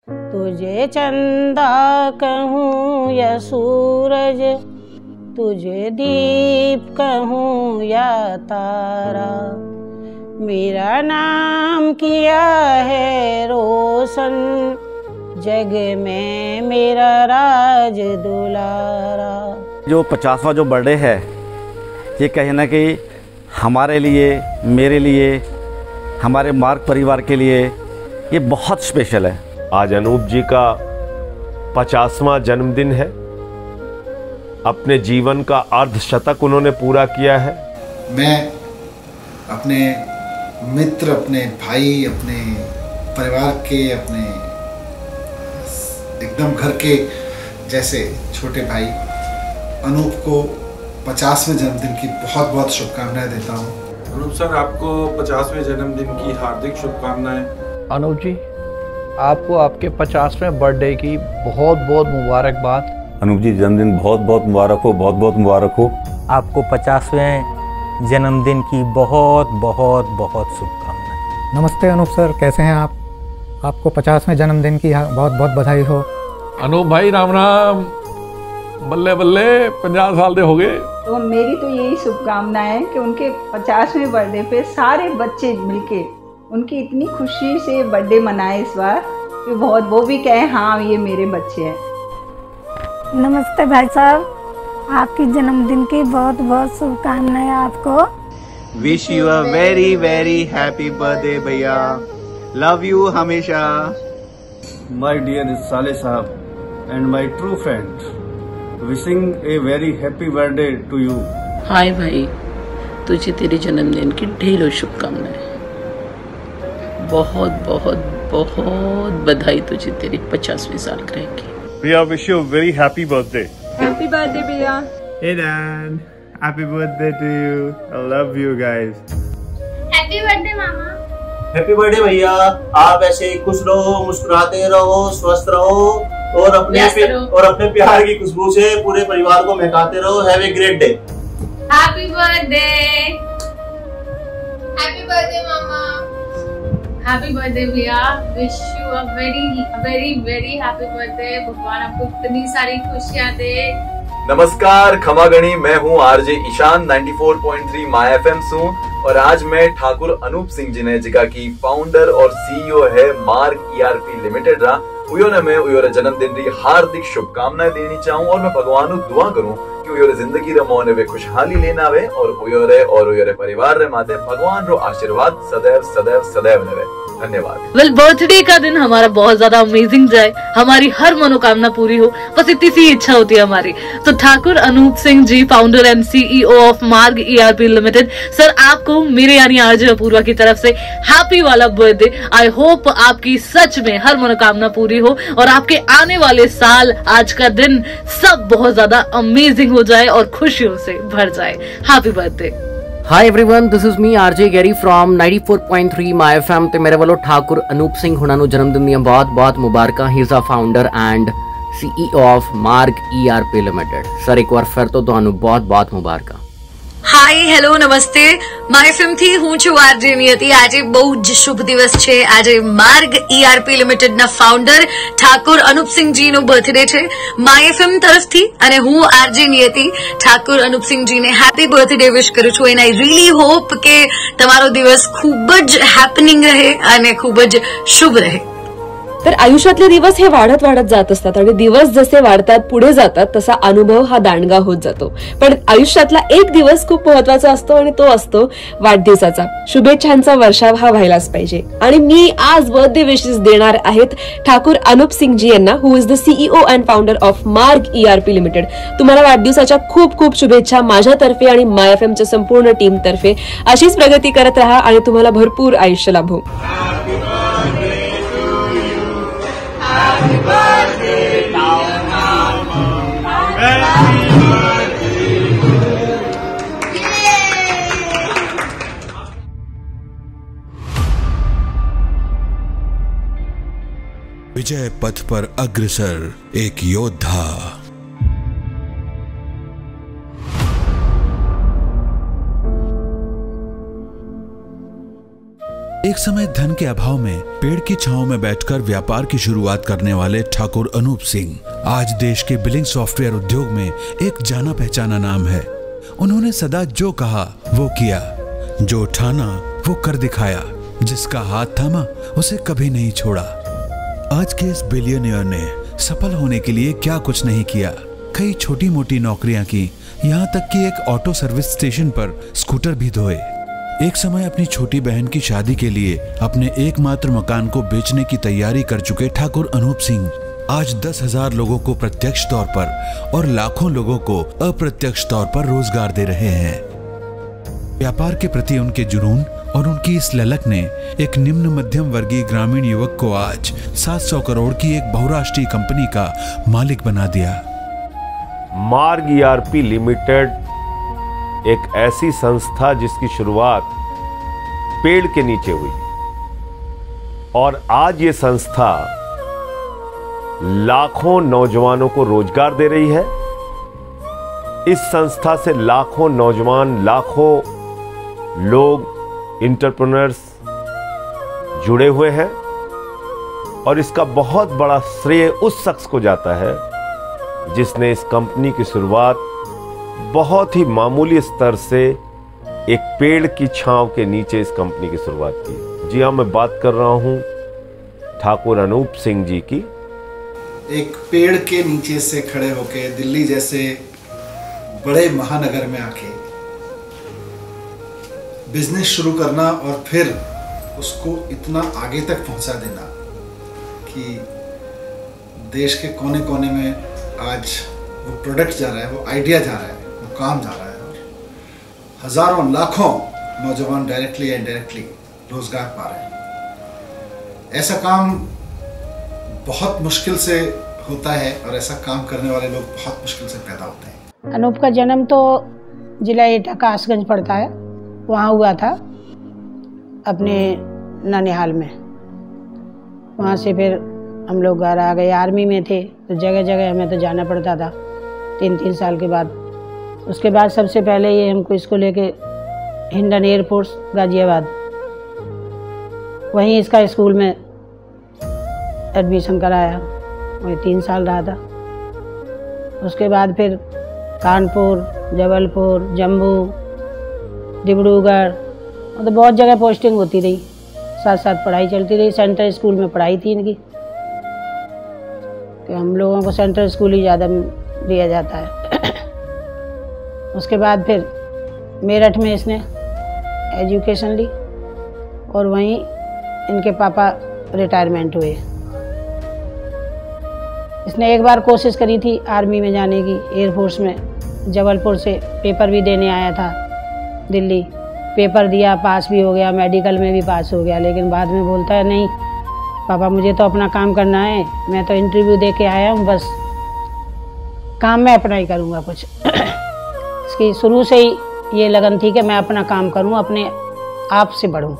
तुझे चंदा कहूँ या सूरज, तुझे दीप कहूँ या तारा, मेरा नाम किया है रोशन, जग में मेरा राज दुलारा। जो 50वां जो बर्थडे है, ये कहीं ना कहीं हमारे लिए, मेरे लिए, हमारे मार्ग परिवार के लिए ये बहुत स्पेशल है। आज अनूप जी का 50वां जन्मदिन है। अपने जीवन का अर्धशतक उन्होंने पूरा किया है। मैं अपने मित्र, अपने भाई, अपने परिवार के, अपने एकदम घर के जैसे छोटे भाई अनूप को 50वें जन्मदिन की बहुत बहुत शुभकामनाएं देता हूँ। अनूप सर, आपको 50वें जन्मदिन की हार्दिक शुभकामनाएं। अनूप जी, आपको आपके 50वें बर्थडे की बहुत बहुत मुबारकबाद। अनूप जी, जन्मदिन बहुत बहुत मुबारक हो, बहुत बहुत मुबारक हो। आपको 50वें जन्मदिन की बहुत बहुत बहुत शुभकामनाएं। नमस्ते अनूप सर, कैसे हैं आप? आपको 50वें जन्मदिन की बहुत बहुत बधाई हो। अनूप भाई, राम राम। बल्ले बल्ले 50 साल दे हो गए। तो मेरी तो यही शुभकामना है कि उनके 50वें बर्थडे पे सारे बच्चे मिलके उनकी इतनी खुशी से बर्थडे मनाए इस बार कि बहुत वो भी कहें हाँ ये मेरे बच्चे हैं। नमस्ते भाई साहब, आपकी जन्मदिन की बहुत बहुत शुभकामनाएं आपको। Wish you a very very happy birthday भैया, लव यू हमेशा। माय डियर साले साहब and my true friend, wishing a very happy birthday to you. Hi भाई, तुझे तेरे जन्मदिन की ढेरों शुभकामनाएं। बहुत बहुत बहुत बधाई तुझे तेरी 50वीं सालगिरह की। भैया, wish you very happy birthday. Happy birthday भैया। Hey dad, happy birthday to you. I love you guys. Happy birthday मामा। हैप्पी बर्थडे भैया। आप ऐसे खुश रहो, मुस्कुराते रहो, स्वस्थ रहो और अपने प्यार की खुशबू से पूरे परिवार को महकाते रहो। Have a great day. Happy birthday. Happy birthday मामा। हैप्पी बर्थडे भैया। Wish you a very very very happy birthday. भगवान आपको इतनी सारी खुशियाँ दे। नमस्कार, खमा गणी। मैं हूँ आरजे ईशान, 94.3 माय एफएम हूँ और आज मैं ठाकुर अनूप सिंह जी ने जिका की फाउंडर और सीईओ है मार्ग ईआरपी लिमिटेड रा उयोने में उयोरे जन्मदिन री हार्दिक शुभकामनाएं देनी चाहूँ और मैं भगवान दुआ करूँ कि उयोरे जिंदगी रे मोने वे खुशहाली लेना आवे और उयोरे परिवार रे माते भगवान रो आशीर्वाद सदैव सदैव सदैव रहे। धन्यवाद। वेल, बर्थडे का दिन हमारा बहुत ज्यादा अमेजिंग जाए, हमारी हर मनोकामना पूरी हो, बस इतनी सी इच्छा होती है हमारी। तो Thakur Anoop Singh ji, founder and CEO of Marg ERP limited, sir आपको मेरे यानी आरजे अपूर्वा की तरफ से हैप्पी वाला बर्थडे। आई होप आपकी सच में हर मनोकामना पूरी हो और आपके आने वाले साल, आज का दिन सब बहुत ज्यादा अमेजिंग हो जाए और खुशियों से भर जाए। Happy birthday. Hi everyone, this is me RJ Gary from 94.3 my FM ते मेरे वालों ठाकुर अनूप सिंह हुणा नु जन्मदिन दी बहुत बहुत मुबारकां। He is a founder and CEO of Marg ERP limited. Sir एक बार फिर तो तुहानू बहुत बहुत मुबारकां। हाय हेलो नमस्ते, माय फिल्म थी હું છું આરજે નિયતિ। આજે બહુ જ શુભ દિવસ છે। આજે માર્ગ ઈઆરપી લિમિટેડ ના ફાઉન્ડર ઠાકુર અનુપ સિંહ જી નો બર્થડે છે માય ફિલ્મ તરફથી અને હું આરજે નિયતિ ઠાકુર અનુપ સિંહ જી ને હેપી બર્થડે વિશ કરું છું એન્ડ આઈ રીલી હોપ કે તમારો દિવસ ખૂબ જ હેપનિંગ રહે અને ખૂબ જ શુભ રહે। तर आयुष्यातले दिवस हे वाढत वाढत जात असतात आणि दिवस जसे वाढतात पुढे जातात तसा अनुभव हा दांडगा होत जातो। पण आयुष्यातला एक दिवस खूप महत्वाचा असतो आणि तो असतो वाढदिवसाचा। शुभेच्छांचा वर्षाव हा व्हायलाच पाहिजे आणि मी आज बर्थडे विशेस देणार आहेत ठाकूर अनूप सिंह जी यांना, who is the CEO and founder of Marg ERP limited. तुम्हाला वाढदिवसाच्या खूप खूप शुभेच्छा माझ्यातर्फे आणि माय एफएमच्या संपूर्ण टीम तर्फे। अशीच प्रगती करत राहा आणि तुम्हाला भरपूर आयुष्य लाभो। विजय पथ पर अग्रसर एक योद्धा, एक एक समय धन के अभाव में पेड़ की छांव में बैठकर व्यापार की शुरुआत करने वाले ठाकुर अनूप सिंह आज देश के बिलिंग सॉफ्टवेयर उद्योग में एक जाना पहचाना नाम है। उन्होंने सदा जो कहा वो किया, जो ठाना वो कर दिखाया, जिसका हाथ थामा उसे कभी नहीं छोड़ा। आज के इस बिलियनियर ने सफल होने के लिए क्या कुछ नहीं किया। कई छोटी मोटी नौकरियां की, यहाँ तक कि एक ऑटो सर्विस स्टेशन पर स्कूटर भी धोए। एक समय अपनी छोटी बहन की शादी के लिए अपने एकमात्र मकान को बेचने की तैयारी कर चुके ठाकुर अनूप सिंह आज 10,000 लोगों को प्रत्यक्ष तौर पर और लाखों लोगों को अप्रत्यक्ष तौर पर रोजगार दे रहे हैं। व्यापार के प्रति उनके जुनून और उनकी इस ललक ने एक निम्न मध्यम वर्गीय ग्रामीण युवक को आज 700 करोड़ की एक बहुराष्ट्रीय कंपनी का मालिक बना दिया। मार्ग ईआरपी लिमिटेड एक ऐसी संस्था जिसकी शुरुआत पेड़ के नीचे हुई और आज ये संस्था लाखों नौजवानों को रोजगार दे रही है। इस संस्था से लाखों नौजवान, लाखों लोग, एंटरप्रेन्योर्स जुड़े हुए हैं और इसका बहुत बड़ा श्रेय उस शख्स को जाता है जिसने इस कंपनी की शुरुआत बहुत ही मामूली स्तर से एक पेड़ की छांव के नीचे इस कंपनी की शुरुआत की। जी हाँ, मैं बात कर रहा हूं ठाकुर अनूप सिंह जी की। एक पेड़ के नीचे से खड़े होके दिल्ली जैसे बड़े महानगर में आके बिजनेस शुरू करना और फिर उसको इतना आगे तक पहुंचा देना कि देश के कोने कोने में आज वो प्रोडक्ट जा रहा है, वो आइडिया जा रहा है, वो काम जा रहा है और हजारों लाखों नौजवान डायरेक्टली या इनडायरेक्टली रोजगार पा रहे हैं। ऐसा काम बहुत मुश्किल से होता है और ऐसा काम करने वाले लोग बहुत मुश्किल से पैदा होते हैं। अनूप का जन्म तो जिला एटा कासगंज पड़ता है, वहाँ हुआ था अपने ननिहाल में। वहाँ से फिर हम लोग घर आ गए। आर्मी में थे तो जगह जगह हमें तो जाना पड़ता था 3-3 साल के बाद। उसके बाद सबसे पहले ये हमको इसको लेके हिंडन एयरफोर्स गाजियाबाद, वहीं इसका स्कूल में एडमिशन कराया। वहीं 3 साल रहा था। उसके बाद फिर कानपुर, जबलपुर, जम्मू, डिब्रूगढ़, मतलब बहुत जगह पोस्टिंग होती रही, साथ साथ पढ़ाई चलती रही। सेंट्रल स्कूल में पढ़ाई थी इनकी, कि हम लोगों को सेंट्रल स्कूल ही ज़्यादा दिया जाता है। उसके बाद फिर मेरठ में इसने एजुकेशन ली और वहीं इनके पापा रिटायरमेंट हुए। इसने एक बार कोशिश करी थी आर्मी में जाने की, एयरफोर्स में। जबलपुर से पेपर भी देने आया था दिल्ली, पेपर दिया, पास भी हो गया, मेडिकल में भी पास हो गया। लेकिन बाद में बोलता है नहीं पापा, मुझे तो अपना काम करना है, मैं तो इंटरव्यू दे के आया हूँ, बस काम मैं अपना ही करूँगा कुछ। इसकी शुरू से ही ये लगन थी कि मैं अपना काम करूँ, अपने आप से बढ़ूँ।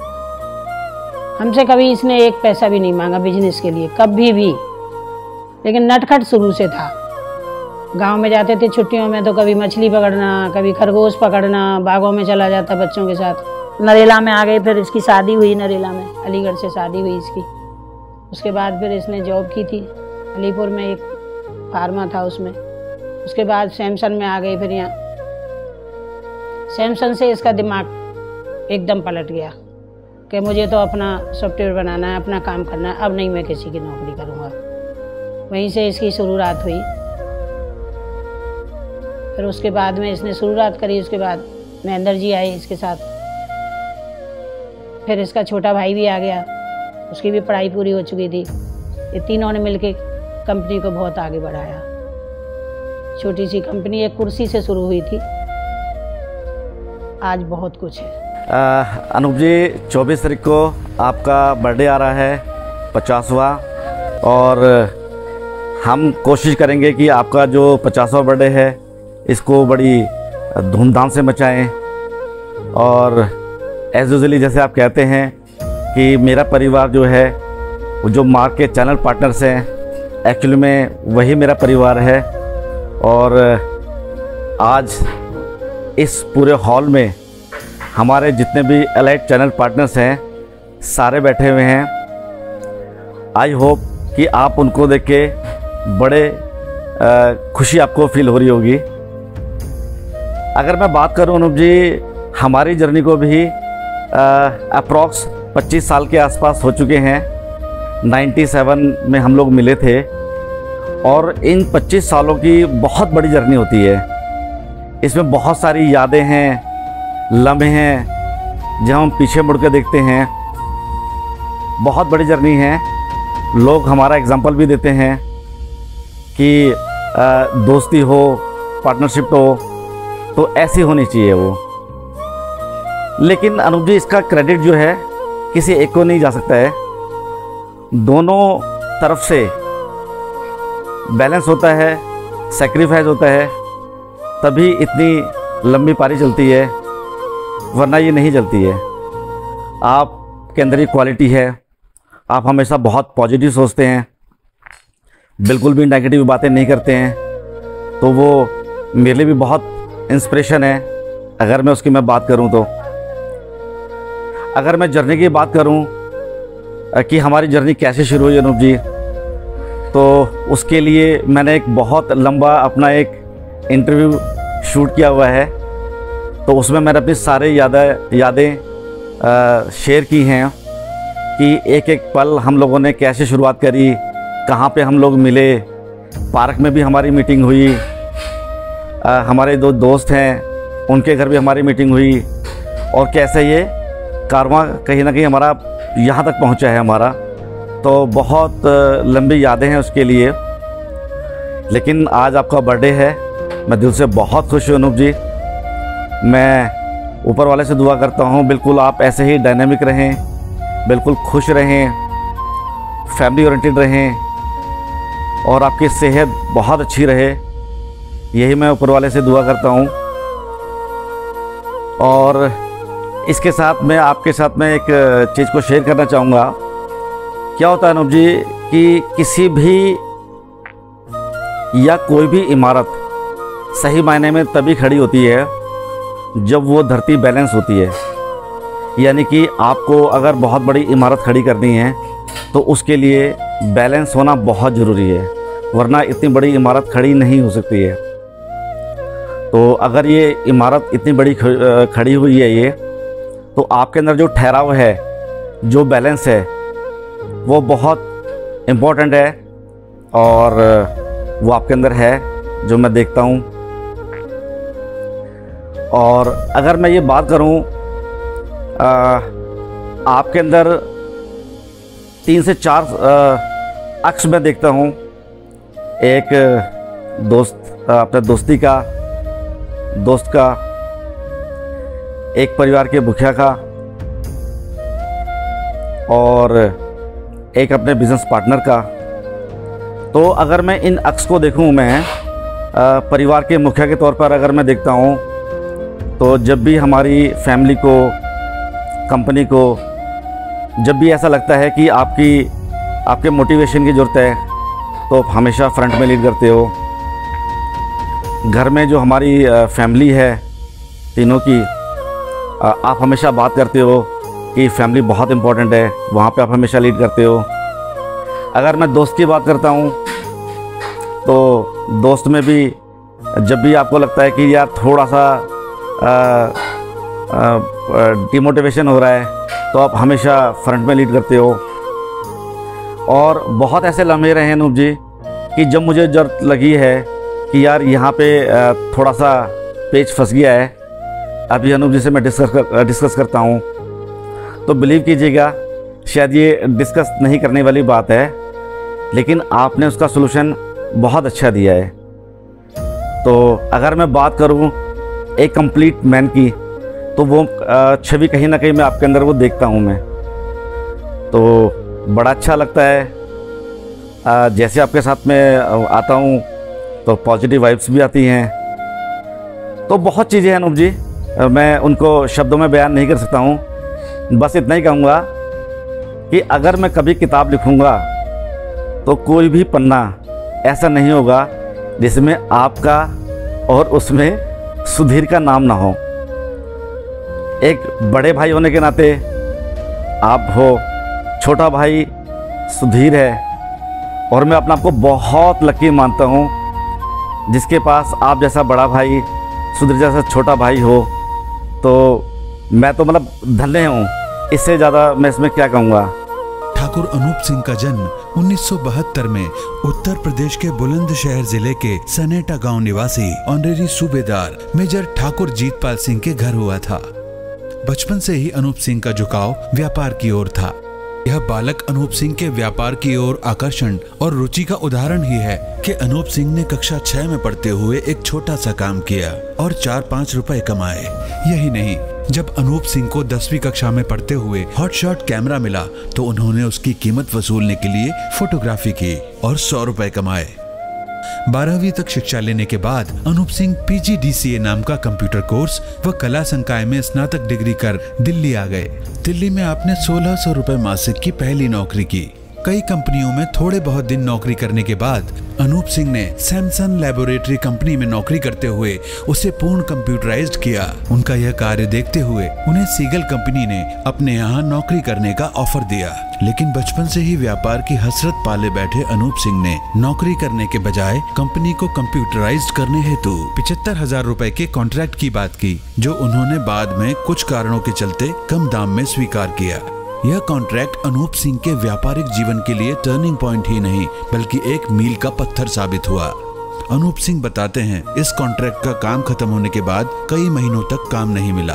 हमसे कभी इसने एक पैसा भी नहीं मांगा बिजनेस के लिए, कभी भी। लेकिन नटखट शुरू से था। गांव में जाते थे छुट्टियों में तो कभी मछली पकड़ना, कभी खरगोश पकड़ना, बागों में चला जाता बच्चों के साथ। नरेला में आ गए, फिर इसकी शादी हुई नरेला में, अलीगढ़ से शादी हुई इसकी। उसके बाद फिर इसने जॉब की थी अलीपुर में, एक फार्मा था उसमें। उसके बाद सैमसंग में आ गई। फिर यहाँ सैमसंग से इसका दिमाग एकदम पलट गया कि मुझे तो अपना सॉफ्टवेयर बनाना है, अपना काम करना है, अब नहीं मैं किसी की नौकरी करूँगा। वहीं से इसकी शुरुआत हुई। फिर उसके बाद में इसने शुरुआत करी। उसके बाद महेंद्र जी आए इसके साथ। फिर इसका छोटा भाई भी आ गया, उसकी भी पढ़ाई पूरी हो चुकी थी। ये तीनों ने मिलके कंपनी को बहुत आगे बढ़ाया। छोटी सी कंपनी एक कुर्सी से शुरू हुई थी, आज बहुत कुछ है। अनूप जी, 24 तारीख को आपका बर्थडे आ रहा है, 50वां, और हम कोशिश करेंगे कि आपका जो 50वां बर्थडे है इसको बड़ी धूमधाम से मचाएं। और एज यूजुअली जैसे आप कहते हैं कि मेरा परिवार जो है, वो जो मार्ग के चैनल पार्टनर्स हैं, एक्चुअली में वही मेरा परिवार है। और आज इस पूरे हॉल में हमारे जितने भी एलाइट चैनल पार्टनर्स हैं सारे बैठे हुए हैं। आई होप कि आप उनको देख के बड़े खुशी आपको फील हो रही होगी। अगर मैं बात करूं अनूप जी, हमारी जर्नी को भी अप्रॉक्स 25 साल के आसपास हो चुके हैं। 97 में हम लोग मिले थे और इन 25 सालों की बहुत बड़ी जर्नी होती है। इसमें बहुत सारी यादें हैं, लम्हे हैं, जब हम पीछे मुड़ के देखते हैं। बहुत बड़ी जर्नी है। लोग हमारा एग्जाम्पल भी देते हैं कि दोस्ती हो, पार्टनरशिप हो तो ऐसी होनी चाहिए वो। लेकिन अनूप जी, इसका क्रेडिट जो है किसी एक को नहीं जा सकता है। दोनों तरफ से बैलेंस होता है, सेक्रीफाइस होता है, तभी इतनी लंबी पारी चलती है, वरना ये नहीं चलती है। आपके अंदर ये क्वालिटी है, आप हमेशा बहुत पॉजिटिव सोचते हैं, बिल्कुल भी नेगेटिव बातें नहीं करते हैं। तो वो मेरे लिए भी बहुत इंस्पिरेशन है, अगर मैं उसकी बात करूं तो। अगर मैं जर्नी की बात करूं कि हमारी जर्नी कैसे शुरू हुई अनूप जी, तो उसके लिए मैंने एक बहुत लंबा अपना एक इंटरव्यू शूट किया हुआ है। तो उसमें मैंने अपनी सारे यादें शेयर की हैं कि एक एक पल हम लोगों ने कैसे शुरुआत करी, कहाँ पे हम लोग मिले, पार्क में भी हमारी मीटिंग हुई, हमारे दो दोस्त हैं उनके घर भी हमारी मीटिंग हुई, और कैसे ये कारवां कहीं ना कहीं हमारा यहाँ तक पहुँचा है हमारा। तो बहुत लंबी यादें हैं उसके लिए। लेकिन आज आपका बर्थडे है, मैं दिल से बहुत खुश हूँ अनूप जी। मैं ऊपर वाले से दुआ करता हूँ बिल्कुल आप ऐसे ही डायनामिक रहें, बिल्कुल खुश रहें, फैमिली ओरिएंटेड रहें और आपकी सेहत बहुत अच्छी रहे, यही मैं ऊपर वाले से दुआ करता हूँ। और इसके साथ मैं आपके साथ में एक चीज़ को शेयर करना चाहूँगा। क्या होता है अनूप जी कि किसी भी या कोई भी इमारत सही मायने में तभी खड़ी होती है जब वो धरती बैलेंस होती है। यानी कि आपको अगर बहुत बड़ी इमारत खड़ी करनी है तो उसके लिए बैलेंस होना बहुत ज़रूरी है, वरना इतनी बड़ी इमारत खड़ी नहीं हो सकती है। तो अगर ये इमारत इतनी बड़ी खड़ी हुई है ये, तो आपके अंदर जो ठहराव है, जो बैलेंस है, वो बहुत इम्पोर्टेंट है और वो आपके अंदर है, जो मैं देखता हूँ। और अगर मैं ये बात करूँ, आपके अंदर 3 से 4 अक्ष मैं देखता हूँ। एक अपने दोस्त का, एक परिवार के मुखिया का और एक अपने बिजनेस पार्टनर का। तो अगर मैं इन अक्ष को देखूँ, मैं परिवार के मुखिया के तौर पर अगर मैं देखता हूँ, तो जब भी हमारी फैमिली को, कंपनी को, जब भी ऐसा लगता है कि आपके मोटिवेशन की ज़रूरत है, तो हमेशा फ्रंट में लीड करते हो। घर में जो हमारी फैमिली है तीनों की, आप हमेशा बात करते हो कि फैमिली बहुत इम्पोर्टेंट है, वहाँ पे आप हमेशा लीड करते हो। अगर मैं दोस्त की बात करता हूँ, तो दोस्त में भी जब भी आपको लगता है कि यार थोड़ा सा डिमोटिवेशन हो रहा है, तो आप हमेशा फ्रंट में लीड करते हो। और बहुत ऐसे लम्हे रहे हैं अनूप जी कि जब मुझे ज़रूरत लगी है कि यार यहाँ पे थोड़ा सा पेच फंस गया है, अभी अनूप जी से मैं डिस्कस करता हूँ, तो बिलीव कीजिएगा शायद ये डिस्कस नहीं करने वाली बात है, लेकिन आपने उसका सलूशन बहुत अच्छा दिया है। तो अगर मैं बात करूँ एक कंप्लीट मैन की, तो वो छवि कहीं ना कहीं मैं आपके अंदर वो देखता हूँ मैं। तो बड़ा अच्छा लगता है जैसे आपके साथ में आता हूँ तो पॉजिटिव वाइब्स भी आती हैं। तो बहुत चीज़ें हैं अनूप जी, मैं उनको शब्दों में बयान नहीं कर सकता हूँ। बस इतना ही कहूँगा कि अगर मैं कभी किताब लिखूँगा तो कोई भी पन्ना ऐसा नहीं होगा जिसमें आपका और उसमें सुधीर का नाम ना हो। एक बड़े भाई होने के नाते आप हो, छोटा भाई सुधीर है, और मैं अपने आप को बहुत लकी मानता हूँ जिसके पास आप जैसा बड़ा भाई, सुधीर जैसा छोटा भाई हो। तो मैं तो मतलब धन्य हूँ, इससे ज़्यादा मैं इसमें क्या कहूँगा। ठाकुर अनूप सिंह का जन्म 1972 में उत्तर प्रदेश के बुलंदशहर जिले के सनेटा गांव निवासी ऑनरेरी सूबेदार मेजर ठाकुर जीतपाल सिंह के घर हुआ था। बचपन से ही अनूप सिंह का झुकाव व्यापार की ओर था। यह बालक अनूप सिंह के व्यापार की ओर आकर्षण और रुचि का उदाहरण ही है कि अनूप सिंह ने कक्षा 6 में पढ़ते हुए एक छोटा सा काम किया और 4-5 रुपए कमाए। यही नहीं, जब अनूप सिंह को 10वीं कक्षा में पढ़ते हुए हॉटशॉट कैमरा मिला तो उन्होंने उसकी कीमत वसूलने के लिए फोटोग्राफी की और 100 रुपए कमाए। 12वीं तक शिक्षा लेने के बाद अनूप सिंह PGDCA नाम का कंप्यूटर कोर्स व कला संकाय में स्नातक डिग्री कर दिल्ली आ गए। दिल्ली में आपने 1600 रुपए मासिक की पहली नौकरी की। कई कंपनियों में थोड़े बहुत दिन नौकरी करने के बाद अनूप सिंह ने सैमसंग लैबोरेटरी कंपनी में नौकरी करते हुए उसे पूर्ण कंप्यूटराइज्ड किया। उनका यह कार्य देखते हुए उन्हें सीगल कंपनी ने अपने यहाँ नौकरी करने का ऑफर दिया। लेकिन बचपन से ही व्यापार की हसरत पाले बैठे अनूप सिंह ने नौकरी करने के बजाय कंपनी को कंप्यूटराइज्ड करने हेतु 75,000 रुपए के कॉन्ट्रैक्ट की बात की, जो उन्होंने बाद में कुछ कारणों के चलते कम दाम में स्वीकार किया। यह कॉन्ट्रैक्ट अनूप सिंह के व्यापारिक जीवन के लिए टर्निंग पॉइंट ही नहीं बल्कि एक मील का पत्थर साबित हुआ। अनूप सिंह बताते हैं, इस कॉन्ट्रैक्ट का काम खत्म होने के बाद कई महीनों तक काम नहीं मिला।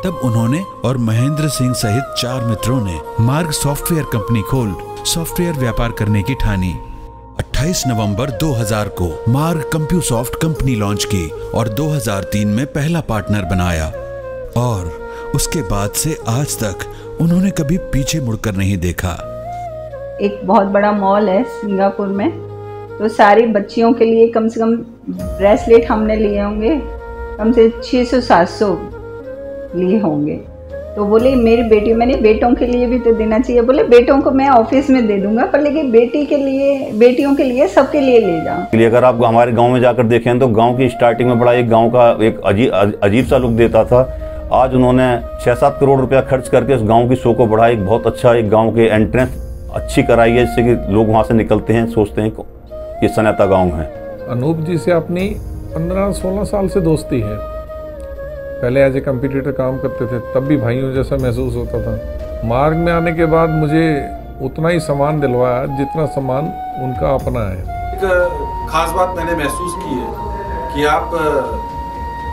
तब उन्होंने और महेंद्र सिंह सहित 4 मित्रों ने मार्ग सॉफ्टवेयर कंपनी खोल सॉफ्टवेयर व्यापार करने की ठानी। 28 नवंबर 2000 को मार्ग कंप्यूसॉफ्ट कंपनी लॉन्च की और 2003 में पहला पार्टनर बनाया, और उसके बाद से आज तक उन्होंने कभी पीछे मुड़कर नहीं देखा। एक बहुत बड़ा मॉल है सिंगापुर में, तो सारी बच्चियों के लिए कम से कम ब्रेसलेट हमने लिए होंगे, कम से 600-700 लिए होंगे। तो बोले मेरी बेटी, मैंने बेटों के लिए भी तो देना चाहिए। बोले बेटों को मैं ऑफिस में दे दूंगा, पर लेकिन बेटी के लिए, बेटियों के लिए, सबके लिए ले जाओ। अगर आप हमारे गांव में जाकर देखें तो गांव की स्टार्टिंग में बड़ा एक गांव का एक अजीब सा लुक देता था। आज उन्होंने 6-7 करोड़ रुपया खर्च करके उस गांव की शो को बढ़ाया। एक बहुत अच्छा एक गांव के एंट्रेंस अच्छी कराई है, जिससे कि लोग वहां से निकलते हैं, सोचते हैं कि सनेता गांव है। अनूप जी से अपनी 15-16 साल से दोस्ती है। पहले एज ए कंपटीटर काम करते थे, तब भी भाइयों जैसा महसूस होता था। मार्ग में आने के बाद मुझे उतना ही सम्मान दिलवाया जितना सम्मान उनका अपना है। एक खास बात मैंने महसूस की है कि आप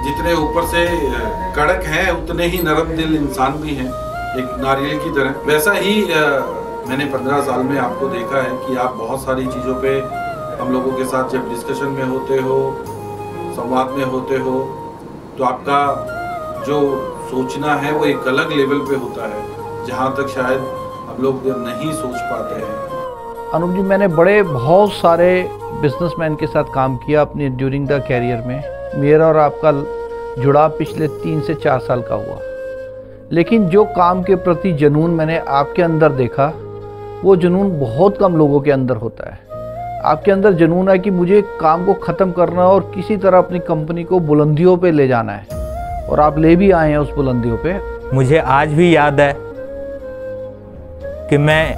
जितने ऊपर से कड़क हैं उतने ही नरम दिल इंसान भी हैं, एक नारियल की तरह। वैसा ही मैंने 15 साल में आपको देखा है कि आप बहुत सारी चीज़ों पे हम लोगों के साथ जब डिस्कशन में होते हो, संवाद में होते हो, तो आपका जो सोचना है वो एक अलग लेवल पे होता है, जहाँ तक शायद हम लोग नहीं सोच पाते हैं। अनूप जी, मैंने बहुत सारे बिजनेसमैन के साथ काम किया अपने ड्यूरिंग द कैरियर में। मेरा और आपका जुड़ाव पिछले 3 से 4 साल का हुआ, लेकिन जो काम के प्रति जुनून मैंने आपके अंदर देखा, वो जुनून बहुत कम लोगों के अंदर होता है। आपके अंदर जुनून है कि मुझे काम को ख़त्म करना और किसी तरह अपनी कंपनी को बुलंदियों पे ले जाना है, और आप ले भी आए हैं उस बुलंदियों पे। मुझे आज भी याद है कि मैं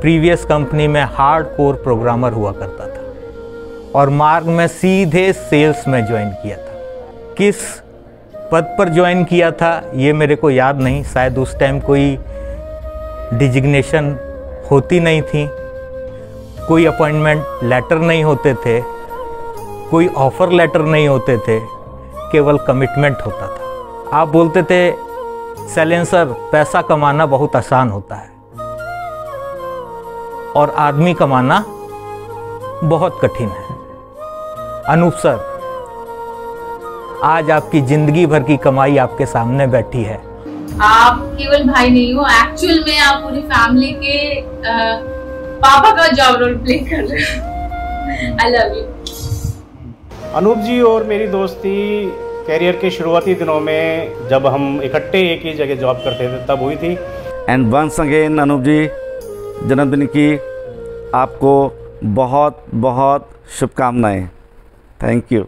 प्रीवियस कंपनी में हार्डकोर प्रोग्रामर हुआ करता था और मार्ग में सीधे सेल्स में ज्वाइन किया था। किस पद पर ज्वाइन किया था ये मेरे को याद नहीं, शायद उस टाइम कोई डिजिग्नेशन होती नहीं थी, कोई अपॉइंटमेंट लेटर नहीं होते थे, कोई ऑफर लेटर नहीं होते थे, केवल कमिटमेंट होता था। आप बोलते थे सैलेंसर, पैसा कमाना बहुत आसान होता है और आदमी कमाना बहुत कठिन है। अनूप सर, आज आपकी जिंदगी भर की कमाई आपके सामने बैठी है। आप केवल भाई नहीं हो, एक्चुअल में आप पूरी फैमिली के पापा का जॉब रोल प्ले कर रहे हो। I love you. Anoop ji और मेरी दोस्ती कैरियर के शुरुआती दिनों में जब हम इकट्ठे एक ही जगह जॉब करते थे तब हुई थी। एंड वंस अगेन अनूप जी, जन्मदिन की आपको बहुत बहुत शुभकामनाएं। Thank you.